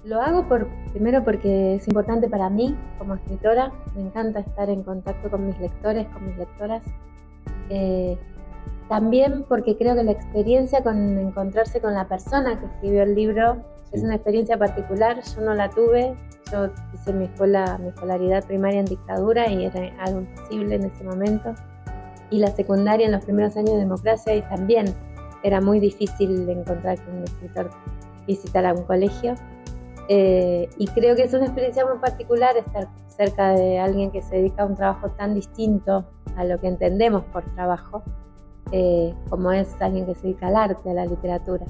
Lo hago primero porque es importante para mí como escritora. Me encanta estar en contacto con mis lectores, con mis lectoras. También porque creo que la experiencia con encontrarse con la persona que escribió el libro es una experiencia particular. Yo no la tuve. Yo hice mi escolaridad primaria en dictadura y era algo imposible en ese momento. Y la secundaria en los primeros años de democracia, y también era muy difícil encontrar que un escritor visitara un colegio. Y creo que es una experiencia muy particular estar cerca de alguien que se dedica a un trabajo tan distinto a lo que entendemos por trabajo, como es alguien que se dedica al arte, a la literatura.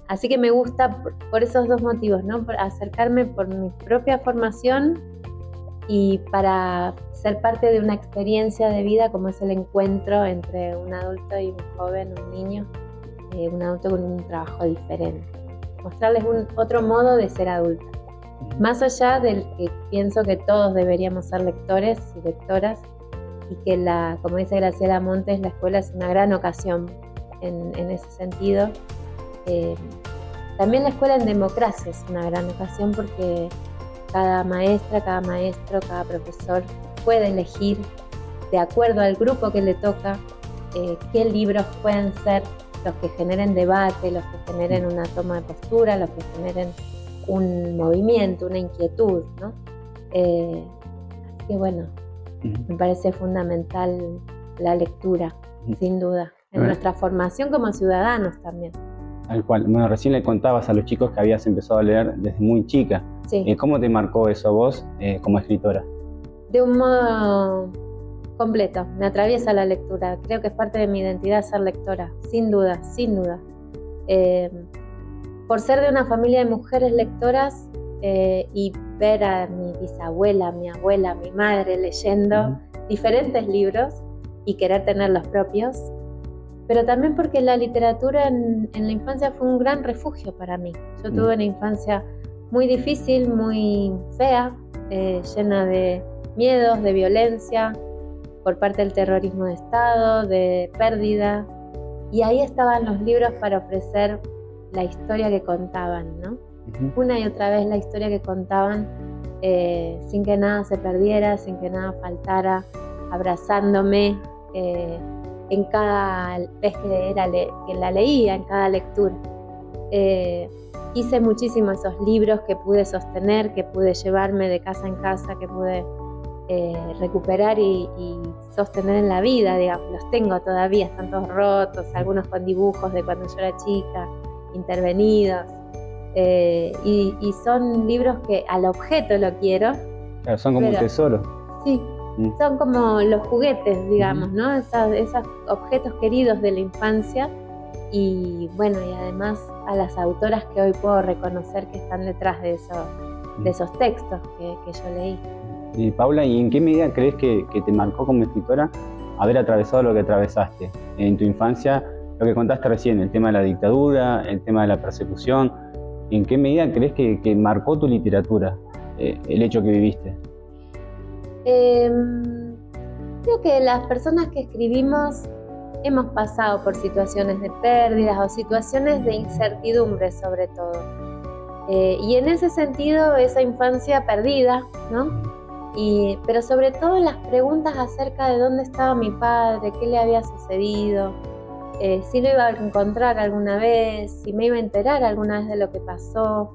Así que me gusta por esos dos motivos, ¿no? Por acercarme por mi propia formación y para ser parte de una experiencia de vida como es el encuentro entre un adulto y un joven, un niño, un adulto con un trabajo diferente. Mostrarles otro modo de ser adulta. Más allá del que pienso que todos deberíamos ser lectores y lectoras, y que como dice Graciela Montes, la escuela es una gran ocasión en ese sentido. También la escuela en democracia es una gran ocasión porque cada maestra, cada maestro, cada profesor puede elegir, de acuerdo al grupo que le toca, qué libros pueden ser los que generen debate, los que generen una toma de postura, los que generen un movimiento, una inquietud, ¿no? Así que bueno, me parece fundamental la lectura, sin duda, en nuestra formación como ciudadanos también. Tal cual. Bueno, recién le contabas a los chicos que habías empezado a leer desde muy chica. Sí. ¿Cómo te marcó eso a vos como escritora? De un modo completo, me atraviesa la lectura. Creo que es parte de mi identidad ser lectora, sin duda, sin duda. Por ser de una familia de mujeres lectoras y ver a mi bisabuela, mi abuela, mi madre leyendo diferentes libros y querer tener los propios, pero también porque la literatura en la infancia fue un gran refugio para mí. Yo tuve una infancia muy difícil, muy fea, llena de miedos, de violencia, por parte del terrorismo de Estado, de pérdida, y ahí estaban los libros para ofrecer la historia que contaban, ¿no? Una y otra vez la historia que contaban, sin que nada se perdiera, sin que nada faltara, abrazándome en cada vez que la leía, en cada lectura. Hice muchísimo esos libros que pude sostener, que pude llevarme de casa en casa, que pude recuperar y sostener en la vida, digamos. Los tengo todavía, están todos rotos, algunos con dibujos de cuando yo era chica, intervenidos, y son libros que al objeto lo quiero. Claro, son como un tesoro. Sí, son como los juguetes, digamos, ¿no? Esos objetos queridos de la infancia. Y bueno, y además a las autoras que hoy puedo reconocer que están detrás de esos textos que yo leí. Paula, ¿y en qué medida crees que te marcó como escritora haber atravesado lo que atravesaste en tu infancia? Lo que contaste recién, el tema de la dictadura, el tema de la persecución. ¿En qué medida crees que marcó tu literatura el hecho que viviste? Creo que las personas que escribimos hemos pasado por situaciones de pérdidas o situaciones de incertidumbre sobre todo. Y en ese sentido, esa infancia perdida, ¿no? Pero sobre todo las preguntas acerca de dónde estaba mi padre, qué le había sucedido, si lo iba a encontrar alguna vez, si me iba a enterar alguna vez de lo que pasó.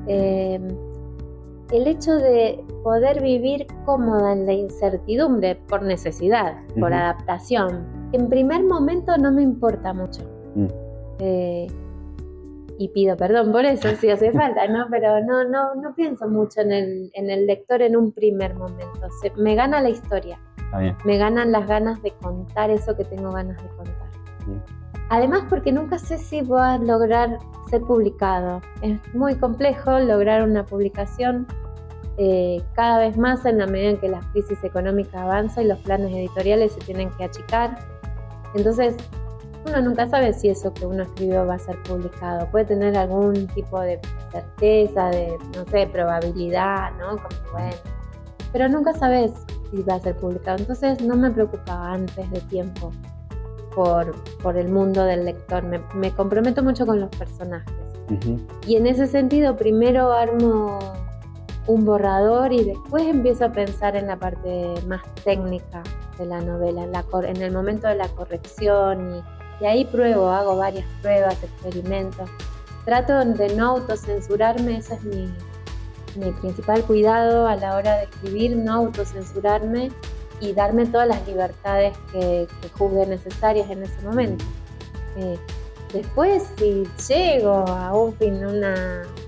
El hecho de poder vivir cómoda en la incertidumbre por necesidad, por adaptación, en primer momento no me importa mucho. Y pido perdón por eso si hace falta, ¿no? Pero no pienso mucho en el lector en un primer momento. Me gana la historia. Me ganan las ganas de contar eso que tengo ganas de contar. Además, porque nunca sé si voy a lograr ser publicado. Es muy complejo lograr una publicación cada vez más en la medida en que la crisis económica avanza y los planes editoriales se tienen que achicar. Entonces, uno nunca sabe si eso que uno escribió va a ser publicado. Puede tener algún tipo de certeza, de, no sé, probabilidad, ¿no? Como bueno. Pero nunca sabes si va a ser publicado. Entonces no me preocupaba antes de tiempo por el mundo del lector. Me comprometo mucho con los personajes. Y en ese sentido, primero armo un borrador y después empiezo a pensar en la parte más técnica de la novela, en el momento de la corrección, y ahí pruebo, hago varias pruebas, experimentos. Trato de no autocensurarme, ese es mi principal cuidado a la hora de escribir, no autocensurarme y darme todas las libertades que juzgue necesarias en ese momento. Después, si llego a un fin,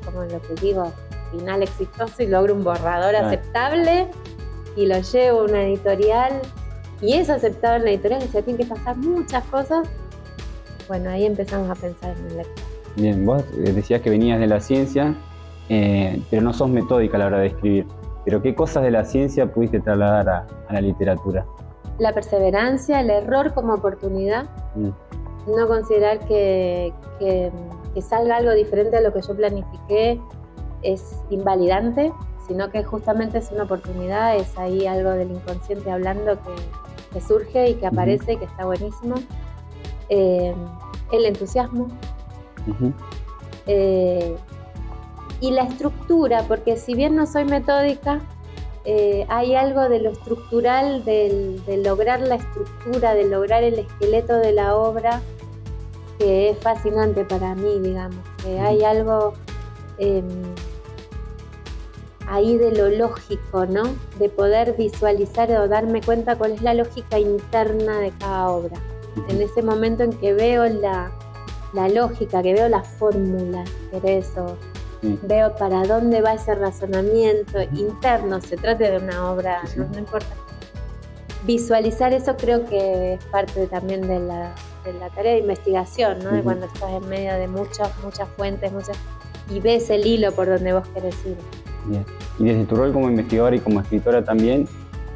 como lo que digo, final exitoso y logro un borrador aceptable y lo llevo a una editorial y es aceptado en la editorial, y se tienen que pasar muchas cosas, bueno, ahí empezamos a pensar en el lector. Bien, vos decías que venías de la ciencia, pero no sos metódica a la hora de escribir. ¿Pero qué cosas de la ciencia pudiste trasladar a la literatura? La perseverancia, el error como oportunidad. No considerar que salga algo diferente a lo que yo planifiqué es invalidante, sino que justamente es una oportunidad, es ahí algo del inconsciente hablando que surge y que aparece y que está buenísimo. El entusiasmo. Y la estructura, porque si bien no soy metódica, hay algo de lo estructural, de lograr la estructura, de lograr el esqueleto de la obra, que es fascinante para mí, digamos. Hay algo ahí de lo lógico, ¿no? De poder visualizar o darme cuenta cuál es la lógica interna de cada obra. En ese momento en que veo la lógica, que veo las fórmulas, veo para dónde va ese razonamiento interno, se trate de una obra, no importa. Visualizar eso creo que es parte también de la tarea de investigación, ¿no? De cuando estás en medio de muchas fuentes, y ves el hilo por donde vos querés ir. Bien. Y desde tu rol como investigadora y como escritora también,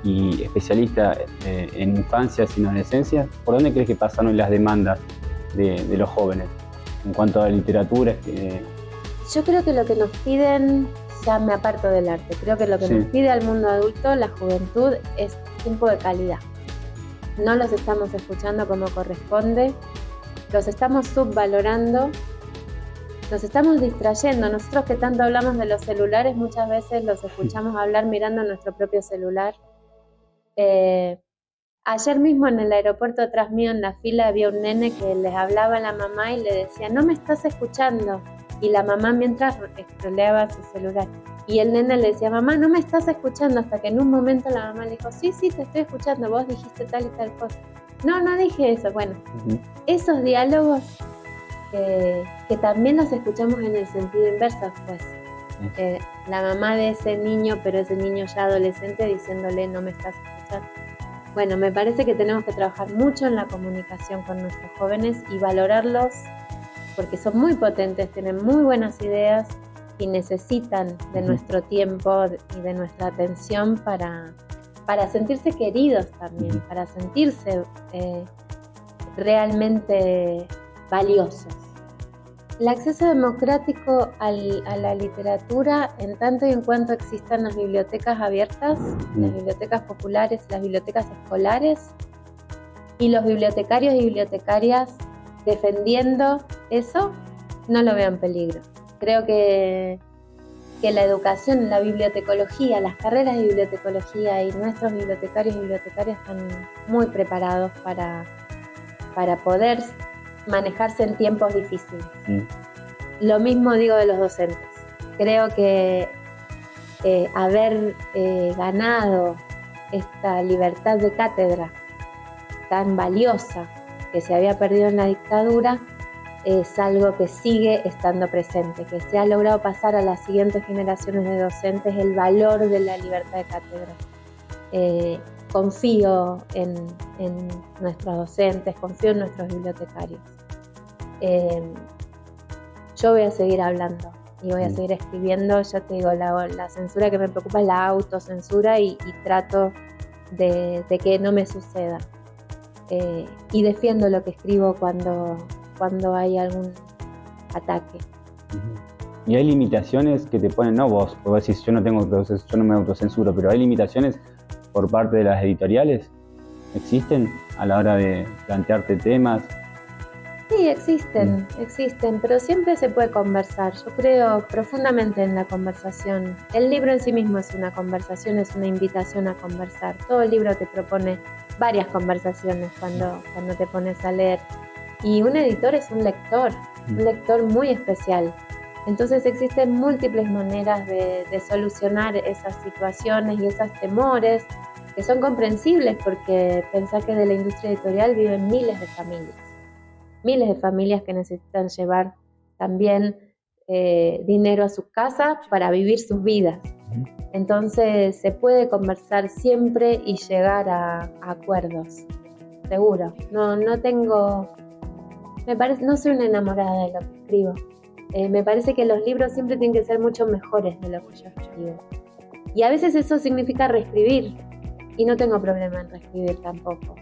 y especialista en infancias y adolescencias, ¿por dónde crees que pasaron las demandas de los jóvenes en cuanto a la literatura? Yo creo que lo que nos piden, ya me aparto del arte, creo que lo que nos pide al mundo adulto, la juventud, es tiempo de calidad. No los estamos escuchando como corresponde, los estamos subvalorando, nos estamos distrayendo. Nosotros que tanto hablamos de los celulares, muchas veces los escuchamos hablar mirando nuestro propio celular. Ayer mismo en el aeropuerto atrás mío en la fila había un nene que les hablaba a la mamá y le decía, no me estás escuchando. Y la mamá mientras scrolleaba su celular. Y el nene le decía, mamá, no me estás escuchando, hasta que en un momento la mamá le dijo, sí, te estoy escuchando, vos dijiste tal y tal cosa. No dije eso. Bueno, esos diálogos que también los escuchamos en el sentido inverso, pues. La mamá de ese niño, pero ese niño ya adolescente, diciéndole, no me estás escuchando. Bueno, me parece que tenemos que trabajar mucho en la comunicación con nuestros jóvenes y valorarlos, porque son muy potentes, tienen muy buenas ideas y necesitan de nuestro tiempo y de nuestra atención para sentirse queridos también, para sentirse realmente valiosos. El acceso democrático a la literatura, en tanto y en cuanto existan las bibliotecas abiertas, las bibliotecas populares, las bibliotecas escolares, y los bibliotecarios y bibliotecarias defendiendo eso, no lo veo en peligro. Creo que la educación, la bibliotecología, las carreras de bibliotecología y nuestros bibliotecarios y bibliotecarias están muy preparados para poder manejarse en tiempos difíciles. Lo mismo digo de los docentes. Creo que haber ganado esta libertad de cátedra tan valiosa que se había perdido en la dictadura es algo que sigue estando presente, que se ha logrado pasar a las siguientes generaciones de docentes el valor de la libertad de cátedra. Confío en nuestros docentes, confío en nuestros bibliotecarios. Yo voy a seguir hablando y voy a seguir escribiendo. Ya te digo, la censura que me preocupa es la autocensura y trato de que no me suceda. Y defiendo lo que escribo cuando hay algún ataque. ¿Y hay limitaciones que te ponen, no vos, porque vos decís yo no me autocensuro, pero hay limitaciones por parte de las editoriales? ¿Existen a la hora de plantearte temas? Sí, existen, pero siempre se puede conversar. Yo creo profundamente en la conversación. El libro en sí mismo es una conversación, es una invitación a conversar. Todo el libro te propone varias conversaciones cuando te pones a leer. Y un editor es un lector muy especial. Entonces existen múltiples maneras de solucionar esas situaciones y esos temores que son comprensibles porque pensá que de la industria editorial viven miles de familias que necesitan llevar también dinero a sus casas para vivir sus vidas. Entonces se puede conversar siempre y llegar a acuerdos, seguro. No tengo, no soy una enamorada de lo que escribo. Me parece que los libros siempre tienen que ser mucho mejores de lo que yo escribo. Y a veces eso significa reescribir, y no tengo problema en reescribir tampoco.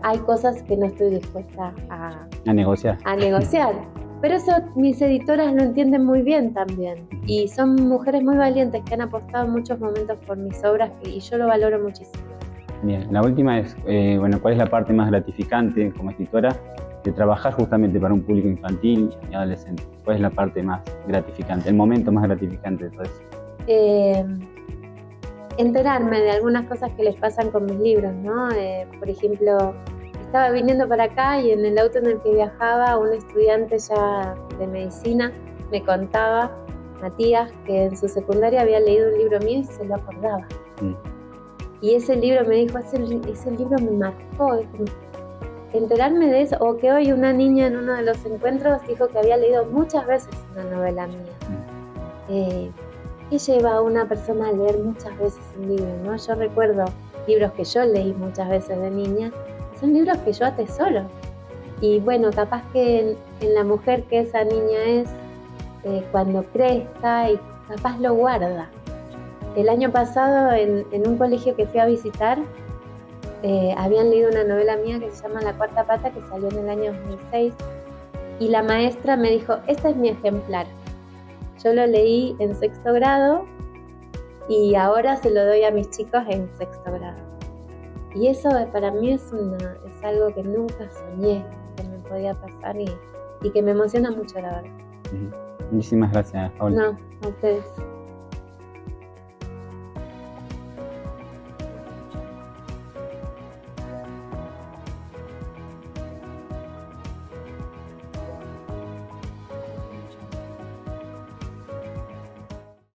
Hay cosas que no estoy dispuesta a negociar. Pero eso mis editoras lo entienden muy bien también. Y son mujeres muy valientes que han apostado en muchos momentos por mis obras y yo lo valoro muchísimo. Bien, la última es, ¿cuál es la parte más gratificante como escritora de trabajar justamente para un público infantil y adolescente? ¿Cuál es la parte más gratificante, el momento más gratificante de todo eso? Enterarme de algunas cosas que les pasan con mis libros, ¿no? Por ejemplo, estaba viniendo para acá y en el auto en el que viajaba, un estudiante ya de medicina me contaba, Matías, que en su secundaria había leído un libro mío y se lo acordaba. Y ese libro me dijo, ese libro me marcó. Enterarme de eso, o que hoy una niña en uno de los encuentros dijo que había leído muchas veces una novela mía. ¿Qué lleva a una persona a leer muchas veces un libro, ¿no? Yo recuerdo libros que yo leí muchas veces de niña, son libros que yo atesoro. Y bueno, capaz que en la mujer que esa niña es, cuando crezca y capaz lo guarda. El año pasado en un colegio que fui a visitar, habían leído una novela mía que se llama La Cuarta Pata, que salió en el año 2006, y la maestra me dijo, este es mi ejemplar. Yo lo leí en 6º grado y ahora se lo doy a mis chicos en 6º grado. Y eso para mí es algo que nunca soñé que me podía pasar y que me emociona mucho, la verdad. Muchísimas gracias, Paola. No, a ustedes.